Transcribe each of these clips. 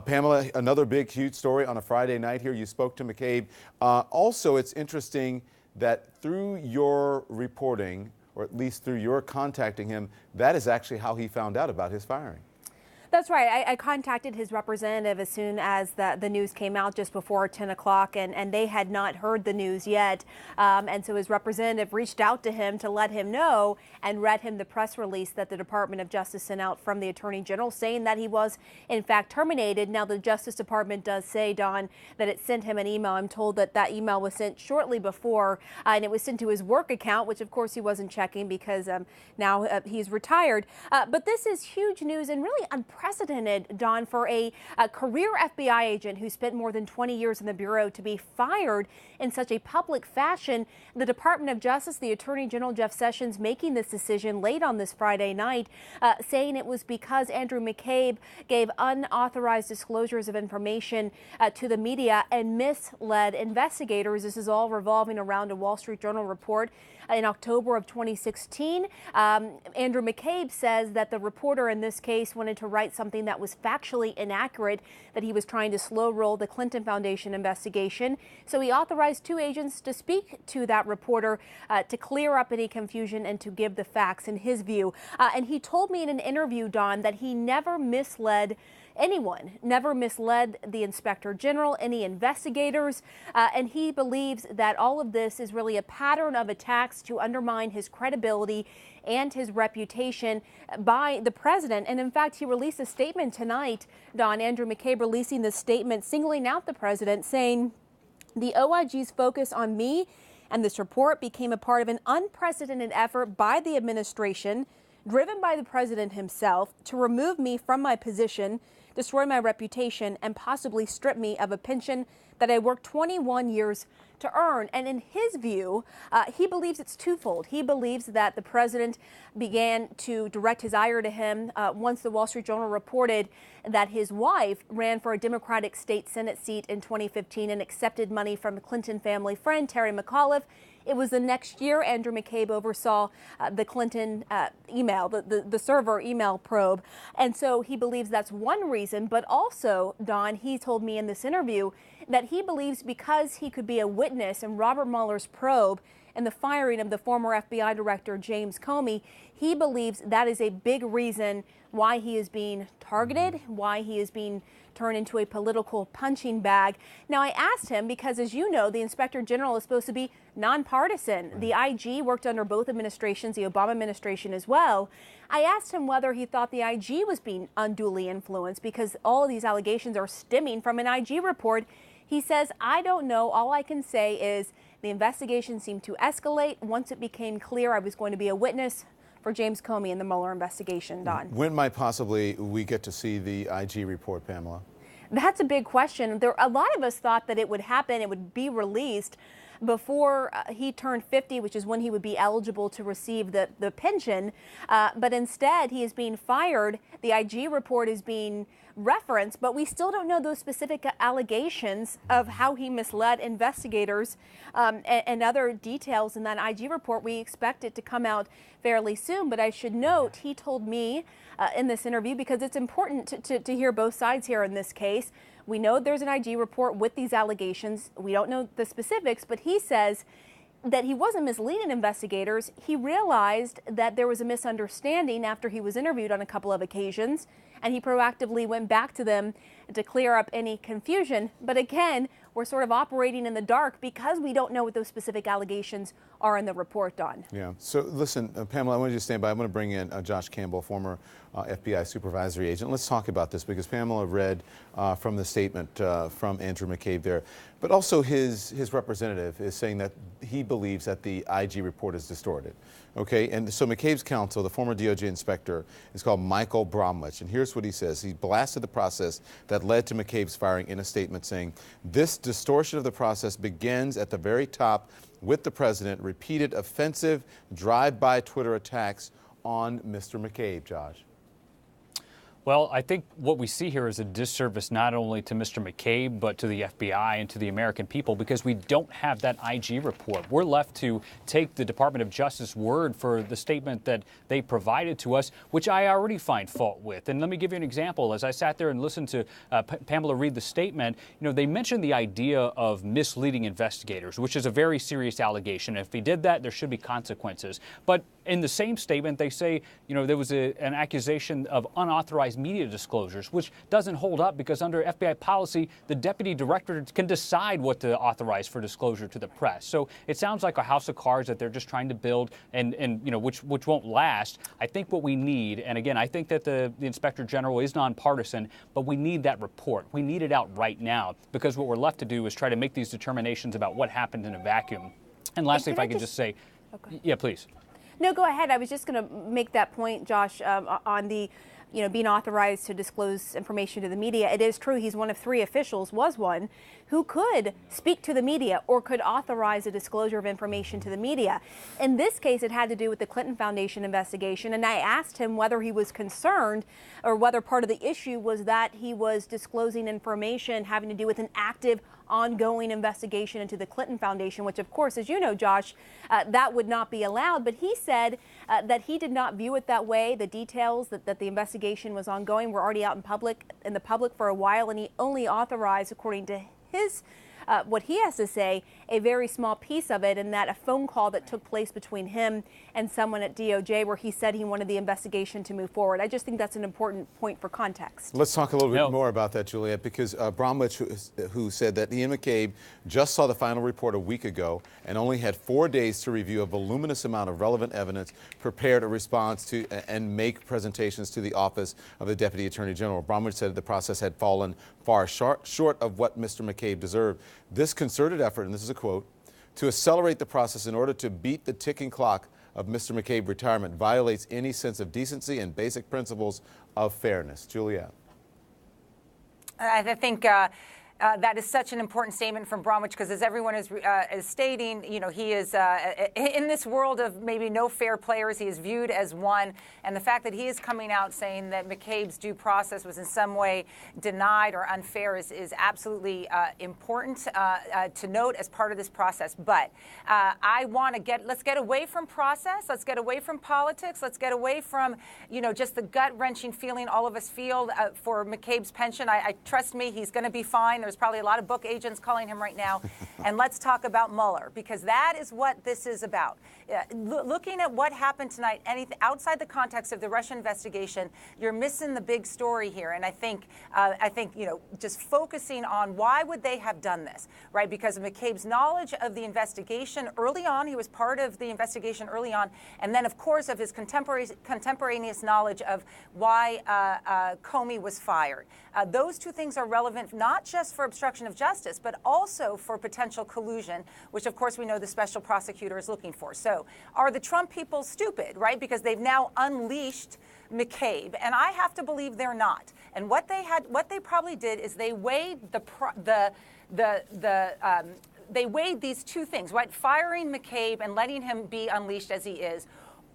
Pamela, another big, huge story on a Friday night here. You spoke to McCabe. Also, it's interesting that through your reporting, or at least through your contacting him, that is actually how he found out about his firing. That's right. I contacted his representative as soon as the news came out just before 10 o'clock, and they had not heard the news yet. And so his representative reached out to him to let him know and read him the press release that the Department of Justice sent out from the Attorney General saying that he was, in fact, terminated. Now, the Justice Department does say, Don, that it sent him an email. I'm told that that email was sent shortly before, and it was sent to his work account, which, of course, he wasn't checking because now he's retired. But this is huge news and really unprecedented, Don, for a career FBI agent who spent more than 20 years in the Bureau to be fired in such a public fashion. The Department of Justice, the Attorney General Jeff Sessions, making this decision late on this Friday night, saying it was because Andrew McCabe gave unauthorized disclosures of information to the media and misled investigators. This is all revolving around a Wall Street Journal report in October of 2016. Andrew McCabe says that the reporter in this case wanted to write something that was factually inaccurate, that he was trying to slow roll the Clinton Foundation investigation. So he authorized two agents to speak to that reporter to clear up any confusion and to give the facts in his view. And he told me in an interview, Don, that he never misled anyone, never misled the Inspector General, any investigators, and he believes that all of this is really a pattern of attacks to undermine his credibility and his reputation by the president. And in fact, he released a statement tonight, Don, Andrew McCabe releasing this statement singling out the president, saying, "The OIG's focus on me and this report became a part of an unprecedented effort by the administration, driven by the president himself, to remove me from my position, destroy my reputation, and possibly strip me of a pension that I worked 21 years to earn." And in his view, he believes it's twofold. He believes that the president began to direct his ire to him once the Wall Street Journal reported that his wife ran for a Democratic state Senate seat in 2015 and accepted money from a Clinton family friend, Terry McAuliffe. It was the next year Andrew McCabe oversaw the Clinton email, the server email probe. And so he believes that's one reason. But also, Don, he told me in this interview that he believes because he could be a witness in Robert Mueller's probe and the firing of the former FBI director James Comey, he believes that is a big reason why he is being targeted, why he is being turned into a political punching bag. Now, I asked him because, as you know, the Inspector General is supposed to be nonpartisan. Right. The IG worked under both administrations, the Obama administration as well. I asked him whether he thought the IG was being unduly influenced because all of these allegations are stemming from an IG report. He says, "I don't know. All I can say is the investigation seemed to escalate. Once it became clear I was going to be a witness for James Comey in the Mueller investigation." Don, when might possibly we get to see the IG report, Pamela? That's a big question. A lot of us thought that it would happen, it would be released before he turned 50, which is when he would be eligible to receive the pension. But instead, he is being fired. The IG report is being referenced, but we still don't know those specific allegations of how he misled investigators and other details in that IG report. We expect it to come out fairly soon, but I should note he told me in this interview, because it's important to hear both sides here in this case. We know there's an IG report with these allegations. We don't know the specifics, but he says that he wasn't misleading investigators. He realized that there was a misunderstanding after he was interviewed on a couple of occasions, and he proactively went back to them to clear up any confusion. But again, we're sort of operating in the dark because we don't know what those specific allegations are in the report, Don. Yeah. So listen, Pamela, I want you to stand by. I'm going to bring in Josh Campbell, former FBI supervisory agent. Let's talk about this because Pamela read from the statement from Andrew McCabe there. But also his representative is saying that he believes that the IG report is distorted. Okay, and so McCabe's counsel, the former DOJ inspector, is called Michael Bromwich. And here's what he says. He blasted the process that led to McCabe's firing in a statement saying, "This distortion of the process begins at the very top with the president, repeated offensive drive-by Twitter attacks on Mr. McCabe." Josh. Well, I think what we see here is a disservice not only to Mr. McCabe, but to the FBI and to the American people, because we don't have that IG report. We're left to take the Department of Justice word for the statement that they provided to us, which I already find fault with. And let me give you an example. As I sat there and listened to Pamela read the statement, they mentioned the idea of misleading investigators, which is a very serious allegation. If he did that, there should be consequences. But in the same statement, they say, there was an accusation of unauthorized media disclosures, which doesn't hold up because under FBI policy, the deputy director can decide what to authorize for disclosure to the press. So it sounds like a house of cards that they're just trying to build and which won't last. I think what we need, and again, I think that the Inspector General is nonpartisan, but we need that report. We need it out right now, because what we're left to do is try to make these determinations about what happened in a vacuum. And lastly, if I could just say, okay. Yeah, please. No, go ahead. I was just going to make that point, Josh, on the, being authorized to disclose information to the media. It is true he's one of 3 officials, was one, who could speak to the media or could authorize a disclosure of information to the media. In this case, it had to do with the Clinton Foundation investigation, and I asked him whether he was concerned or whether part of the issue was that he was disclosing information having to do with an active ongoing investigation into the Clinton Foundation, which, of course, as you know, Josh, that would not be allowed. But he said that he did not view it that way. The details that the investigation was ongoing were already out in the public for a while, and he only authorized, according to his what he has to say, a very small piece of it, and that a phone call that took place between him and someone at DOJ where he said he wanted the investigation to move forward. I just think that's an important point for context. Let's talk a little bit more about that, Juliet, because Bromwich, who said that Ian McCabe just saw the final report a week ago and only had 4 days to review a voluminous amount of relevant evidence, prepare a response to and make presentations to the office of the Deputy Attorney General. Bromwich said the process had fallen far short of what Mr. McCabe deserved. This concerted effort, and this is a quote, to accelerate the process in order to beat the ticking clock of Mr. McCabe's retirement violates any sense of decency and basic principles of fairness. Juliet. I think that is such an important statement from Bromwich, because as everyone is stating, he is in this world of maybe no fair players, he is viewed as one. And the fact that he is coming out saying that McCabe's due process was in some way denied or unfair is absolutely important to note as part of this process. But I want to let's get away from process. Let's get away from politics. Let's get away from, just the gut-wrenching feeling all of us feel for McCabe's pension. I trust me, he's going to be fine. There's probably a lot of book agents calling him right now. And let's talk about Mueller, because that is what this is about. Looking at what happened tonight, anything outside the context of the Russia investigation, you're missing the big story here. And I think, just focusing on why would they have done this, right? Because of McCabe's knowledge of the investigation early on, he was part of the investigation early on, and then, of course, of his contemporaneous knowledge of why Comey was fired. Those two things are relevant not just for obstruction of justice, but also for potential collusion, which, of course, we know the special prosecutor is looking for. So are the Trump people stupid, right? Because they've now unleashed McCabe, and I have to believe they're not. And what they probably did is they weighed they weighed these two things, right? Firing McCabe and letting him be unleashed as he is,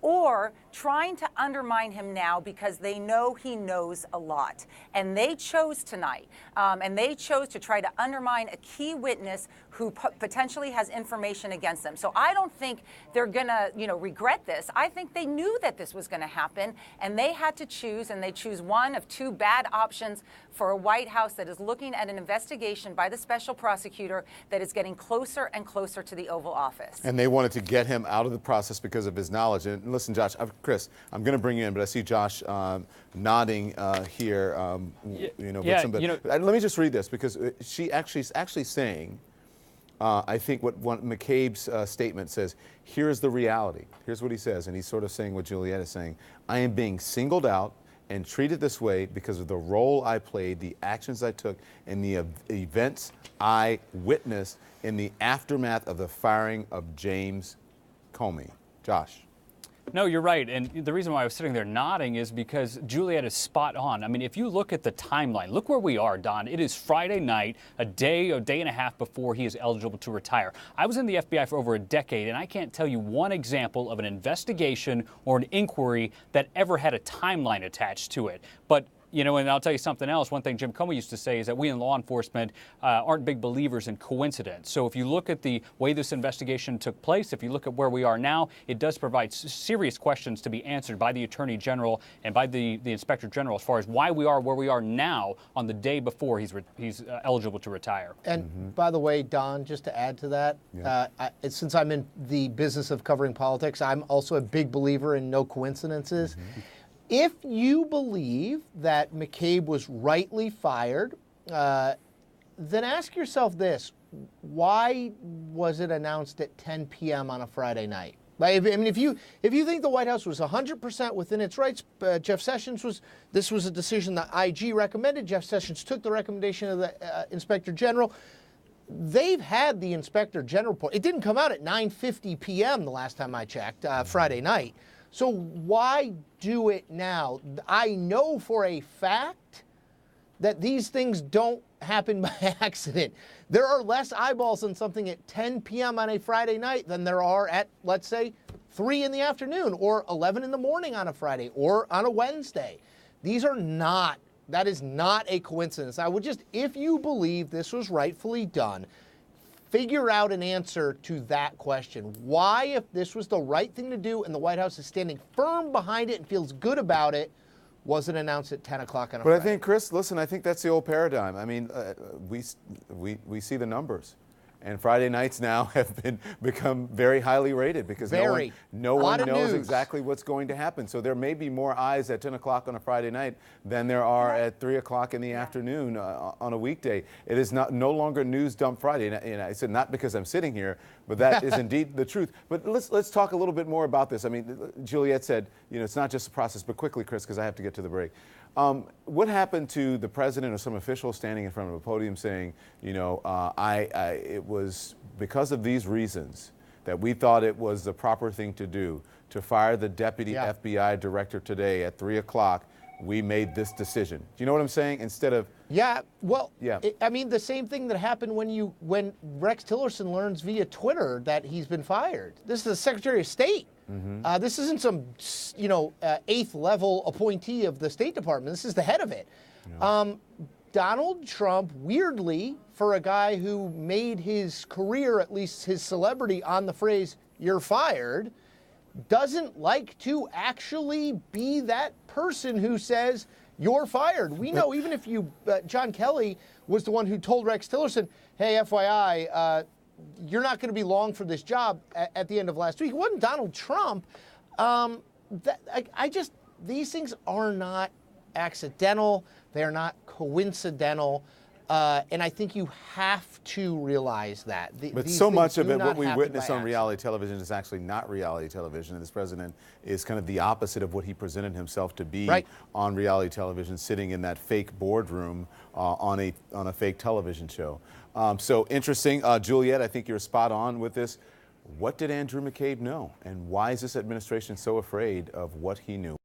or trying to undermine him now because they know he knows a lot. And they chose tonight, and they chose to try to undermine a key witness who potentially has information against them. So I don't think they're going to, regret this. I think they knew that this was going to happen, and they had to choose, and they choose one of two bad options for a White House that is looking at an investigation by the special prosecutor that is getting closer and closer to the Oval Office. And they wanted to get him out of the process because of his knowledge. And listen, Josh, Chris, I'm going to bring you in, but I see Josh nodding here. Let me just read this, because she's actually saying, I think what McCabe's statement says, here's the reality. Here's what he says, and he's sort of saying what Juliet is saying. I am being singled out and treated this way because of the role I played, the actions I took, and the events I witnessed in the aftermath of the firing of James Comey. Josh. No, you're right. And the reason why I was sitting there nodding is because Juliet is spot on. I mean, if you look at the timeline, look where we are, Don. It is Friday night, a day and a half before he is eligible to retire. I was in the FBI for over a decade, and I can't tell you one example of an investigation or an inquiry that ever had a timeline attached to it. But You know, and I'll tell you something else. One thing Jim Comey used to say is that we in law enforcement aren't big believers in coincidence. So if you look at the way this investigation took place, if you look at where we are now, it does provide serious questions to be answered by the Attorney General and by the Inspector General as far as why we are where we are now on the day before he's eligible to retire. And by the way, Don, just to add to that, since I'm in the business of covering politics, I'm also a big believer in no coincidences. If you believe that McCabe was rightly fired, then ask yourself this: why was it announced at 10 p.m. on a Friday night? Like, I mean, if you think the White House was 100% within its rights, Jeff Sessions this was a decision that IG recommended. Jeff Sessions took the recommendation of the Inspector General. They've had the Inspector General report. It didn't come out at 9:50 p.m. the last time I checked, Friday night. So why do it now? I know for a fact that these things don't happen by accident. There are less eyeballs on something at 10 p.m. on a Friday night than there are at, let's say, 3 in the afternoon or 11 in the morning on a Friday or on a Wednesday. That is not a coincidence. I would just, if you believe this was rightfully done, figure out an answer to that question. Why, if this was the right thing to do and the White House is standing firm behind it and feels good about it, wasn't announced at 10 o'clock on a Friday? But I think, Chris, listen, I think that's the old paradigm. I mean, we see the numbers. And Friday nights now have become very highly rated because no one knows exactly what's going to happen. So there may be more eyes at 10 o'clock on a Friday night than there are at 3 o'clock in the afternoon on a weekday. It is no longer News Dump Friday. And I said not because I'm sitting here, but that is indeed the truth. But let's talk a little bit more about this. I mean, Juliet said, you know, it's not just a process, but quickly, Chris, because I have to get to the break. What happened to the president or some official standing in front of a podium saying, you know, it was because of these reasons that we thought it was the proper thing to do to fire the deputy FBI director today at 3 o'clock. We made this decision. Do you know what I'm saying? Instead of I mean, the same thing that happened when Rex Tillerson learns via Twitter that he's been fired. This is the Secretary of State. This isn't some, eighth level appointee of the State Department. This is the head of it. Yeah. Donald Trump, weirdly, for a guy who made his career, at least his celebrity, on the phrase "you're fired," doesn't like to actually be that person who says you're fired. We know, even if John Kelly was the one who told Rex Tillerson, hey, FYI, you're not going to be long for this job at the end of last week. It wasn't Donald Trump. These things are not accidental. They're not coincidental. And I think you have to realize that. But so much of it, what we witness on reality television is actually not reality television. And this president is kind of the opposite of what he presented himself to be on reality television, sitting in that fake boardroom on a fake television show. So interesting. Juliet, I think you're spot on with this. What did Andrew McCabe know? And why is this administration so afraid of what he knew?